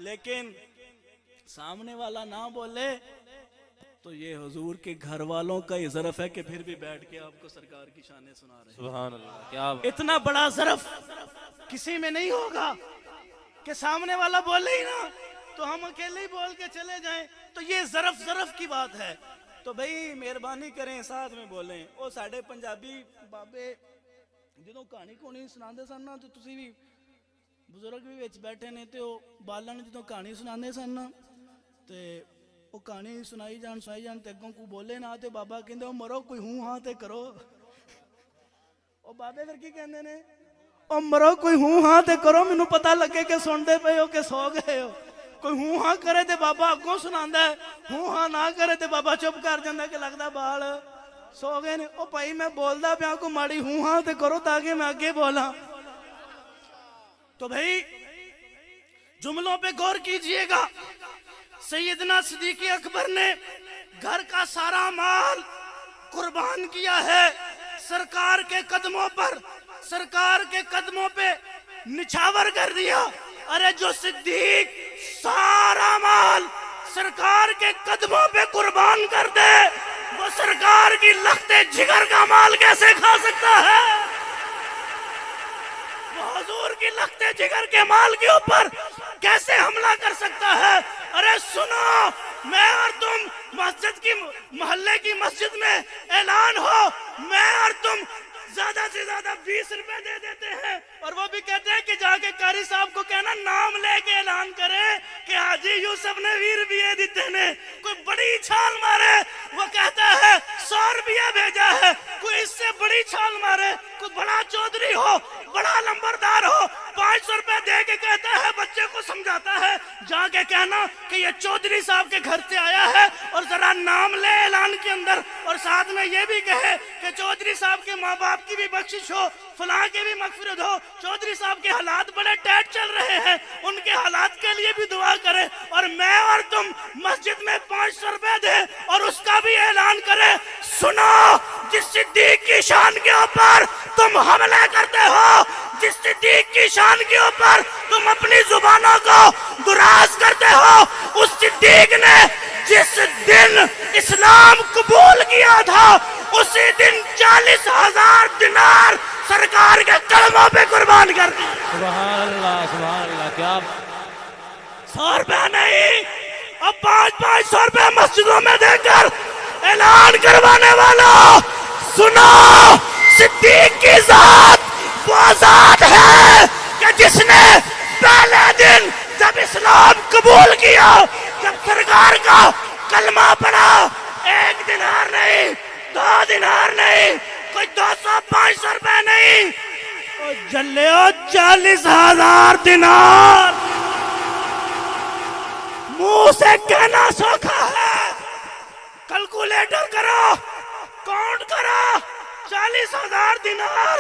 لیکن سامنے والا نہ بولے تو یہ حضور کے گھر والوں کا یہ ظرف ہے کہ پھر بھی بیٹھ کے آپ کو سرکار کی شانیں سنا رہے ہیں. سبحان اللہ. کیا اتنا بڑا ظرف کسی میں نہیں ہوگا کہ سامنے والا بولے ہی نا تو ہم اکیلے ہی بول کے چلے جائیں. تو یہ ظرف کی بات ہے. تو بھائی مہربانی کریں ساتھ میں بولیں. وہ ساڈے پنجابی بابے جدوں کہانی کونی سناندے سن نا تو تسی بھی بزرگ بھی وچ بیٹھے نے تے او بالن جدوں کہانی سناندے سن نا تے وہ کہانی سنائی جان تے اگوں کو بولے نا تے بابا کہندے او مرو کوئی ہوں ہاں تے کرو. او بابے پھر کی کہندے نے او مرو کوئی ہوں ہاں تے کرو مینوں پتہ لگے کہ سن دے پئے ہو کہ سو گئے ہو. کوئی ہوں ہاں کرے تے بابا اگوں سناندا ہے, ہوں ہاں نہ کرے تے بابا چپ کر جاندا کہ لگدا بال سو گئے نے. او بھائی میں بولدا پیا کو ماڑی ہوں ہاں تے کرو تاکہ میں آگے بولاں. تو بھائی جملوں پہ غور کیجئے گا. سیدنا صدیق اکبر نے گھر کا سارا مال قربان کیا ہے سرکار کے قدموں پر, سرکار کے قدموں پہ نچھاور کر دیا. ارے جو صدیق سارا مال سرکار کے قدموں پہ قربان کر دے وہ سرکار کی لختے جگر کا مال کیسے کھا سکتا ہے؟ وہ حضور کی لختے جگر کے مال کے اوپر کیسے حملہ کر سکتا ہے؟ ارے سنو, میں اور تم مسجد کی محلے کی مسجد میں اعلان ہو, میں اور تم زیادہ سے زیادہ 20 روپے دے دیتے ہیں اور وہ بھی کہتے ہیں کہ جا کے قاری صاحب کو کہنا نام لے کے اعلان کرے کہ حاجی یوسف نے 20 روپے دیتے نے. کوئی بڑی چھال مارے وہ کہتا ہے 100 روپیہ بھیجا ہے. کوئی اس سے بڑی چھال مارے, کوئی بڑا چودھری ہو, بڑا لمبردار ہو, 500 روپے دے کے کہتا ہے بچے کو سمجھاتا ہے جا کے کہنا کہ یہ چودھری صاحب کے گھر سے آیا ہے اور ذرا نام لے اعلان کے اندر, اور ساتھ میں یہ بھی کہے کہ چودھری صاحب کے ماں باپ کی بھی بخشش ہو, فلاں کی بھی مغفرت ہو, چودھری صاحب کے حالات بڑے ٹائٹ چل رہے ہیں ان کے حالات کے لیے بھی دعا کرے. اور میں اور تم مسجد میں 500 روپے دے اور اس کا بھی اعلان کرے. سنو, جس صدیق کی شان کے اوپر تم حملے کرتے ہو, جس صدیق کی شان کے اوپر تم اپنی زبانوں کو دراز کرتے ہو, اس صدیق نے جس دن اسلام قبول کیا تھا اسی دن 40,000 دینار سرکار کے قدموں پہ قربان کر دی. سبحان اللہ, سبحان اللہ. کیا 100 روپے نہیں, اب 500 روپے مسجدوں میں دے کر اعلان کروانے والا سنو, صدیق کی ذات وہ ذات ہے کہ جس نے پہلے دن جب اسلام قبول کیا, جب سرکار کا کلمہ پڑھا, 1 دینار نہیں, 2 دینار نہیں, کوئی 200-500 روپے نہیں, جلو 40,000 دینار. منہ سے کہنا سوکھا ہے, کیلکولیٹر کرو, کاؤنٹ کرو, 40,000 دینار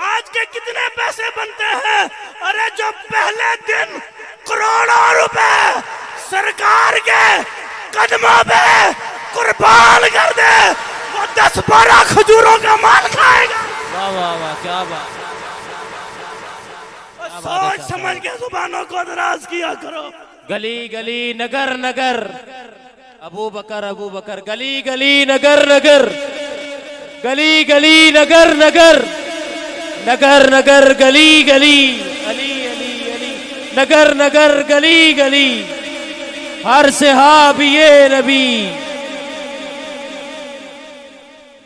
آج کے کتنے پیسے بنتے ہیں؟ ارے جو پہلے دن کروڑوں روپے سرکار کے قدموں پہ قربان کر دے وہ 10-12 کھجوروں کا مال کھائے گا. واہ واہ واہ, کیا بات. سوچ سمجھ کے زبانوں کو دراز کیا کرو. گلی گلی نگر نگر ابو بکر ابو بکر, گلی گلی نگر نگر, گلی گلی نگر نگر, نگر نگر گلی گلی, علی علی علی, نگر نگر گلی گلی, ہر صحابی نبی.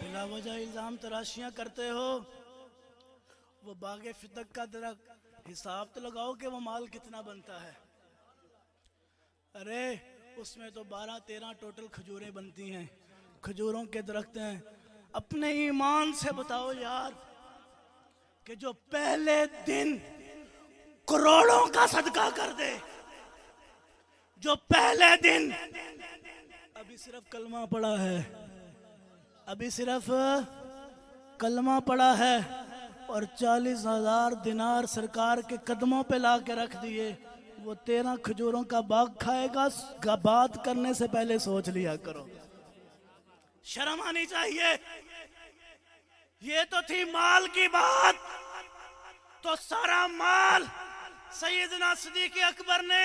بلا وجہ الزام تراشیاں کرتے ہو. وہ باغ فتق کا درخت حساب تو لگاؤ کہ وہ مال کتنا بنتا ہے. ارے اس میں تو 12-13 ٹوٹل کھجوریں بنتی ہیں, کھجوروں کے درخت ہیں. اپنے ایمان سے بتاؤ یار کہ جو پہلے دن کروڑوں کا صدقہ کر دے, جو پہلے دن ابھی صرف کلمہ پڑا ہے, ابھی صرف کلمہ پڑا ہے اور 40,000 دینار سرکار کے قدموں پہ لا کے رکھ دیے, وہ 13 کھجوروں کا باغ کھائے گا. بات کرنے سے پہلے سوچ لیا کرو, شرم آنی چاہیے. یہ تو تھی مال کی بات, تو سارا مال سیدنا صدیق اکبر نے